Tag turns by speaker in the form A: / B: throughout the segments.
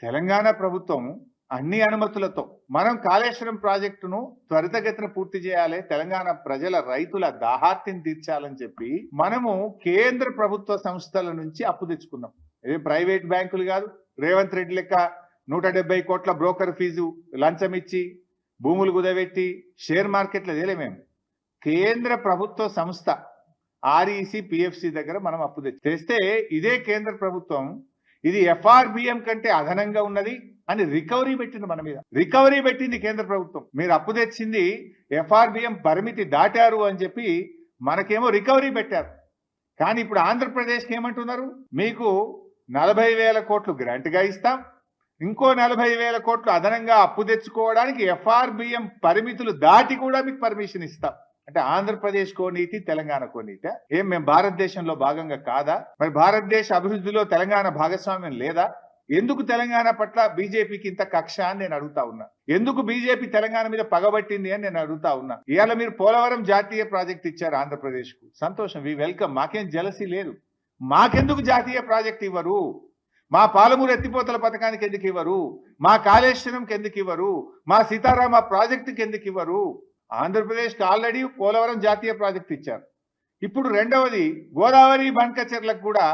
A: తెలంగాణ ప్రభుత్వం అన్ని అనుమతులతో మనం కాళేశ్వరం ప్రాజెక్టును త్వరితగతిన పూర్తి చేయాలి, తెలంగాణ ప్రజల రైతుల దాహార్తిని తీర్చాలని చెప్పి మనము కేంద్ర ప్రభుత్వ సంస్థల నుంచి అప్పు తెచ్చుకున్నాం. ఇది ప్రైవేట్ బ్యాంకులు కాదు. రేవంత్ రెడ్డి లెక్క 170 కోట్ల బ్రోకర్ ఫీజు లంచం ఇచ్చి భూములు కుదబెట్టి షేర్ మార్కెట్లో మేము కేంద్ర ప్రభుత్వ సంస్థ ఆర్ఈసి పిఎఫ్సి దగ్గర మనం అప్పు తెస్తే ఇదే కేంద్ర ప్రభుత్వం ఇది ఎఫ్ఆర్బిఎం కంటే అదనంగా ఉన్నది అని రికవరీ పెట్టింది. మన మీద రికవరీ పెట్టింది కేంద్ర ప్రభుత్వం. మీరు అప్పు తెచ్చింది ఎఫ్ఆర్బిఎం పరిమితి దాటారు అని చెప్పి మనకేమో రికవరీ పెట్టారు. కానీ ఇప్పుడు ఆంధ్రప్రదేశ్కి ఏమంటున్నారు, మీకు 40,000 కోట్లు గ్రాంట్గా ఇస్తాం, ఇంకో 40,000 కోట్లు అదనంగా అప్పు తెచ్చుకోవడానికి ఎఫ్ఆర్బిఎం పరిమితులు దాటి కూడా మీకు పర్మిషన్ ఇస్తాం. అంటే ఆంధ్రప్రదేశ్ కో నీతి, తెలంగాణ కో నీతి. ఏం మేము భారతదేశంలో భాగంగా కాదా? మరి భారతదేశ అభివృద్ధిలో తెలంగాణ భాగస్వామ్యం లేదా? ఎందుకు తెలంగాణ పట్ల బీజేపీకి ఇంత కక్ష అని నేను అడుగుతా ఉన్నా. ఎందుకు బీజేపీ తెలంగాణ మీద పగబట్టింది అని నేను అడుగుతా ఉన్నా. ఇవాళ మీరు పోలవరం జాతీయ ప్రాజెక్ట్ ఇచ్చారు ఆంధ్రప్రదేశ్ కు, సంతోషం, వి వెల్కమ్. మాకేం జలసీ లేదు. మాకెందుకు జాతీయ ప్రాజెక్ట్ ఇవ్వరు? మా పాలమూరు ఎత్తిపోతల పథకానికి ఎందుకు ఇవ్వరు? మా కాళేశ్వరంకి ఎందుకు ఇవ్వరు? మా సీతారామ ప్రాజెక్టుకి ఎందుకు ఇవ్వరు? ఆంధ్రప్రదేశ్కి ఆల్రెడీ పోలవరం జాతీయ ప్రాజెక్ట్ ఇచ్చారు. ఇప్పుడు రెండవది గోదావరి బండ్కచెర్లకు కూడా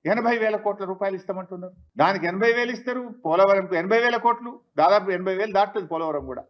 A: 80,000 కోట్ల రూపాయలు ఇస్తామంటున్నారు. దానికి 80,000 ఇస్తారు, పోలవరంకు 80,000 కోట్లు, దాదాపు 80,000 దాటుతుంది పోలవరం కూడా.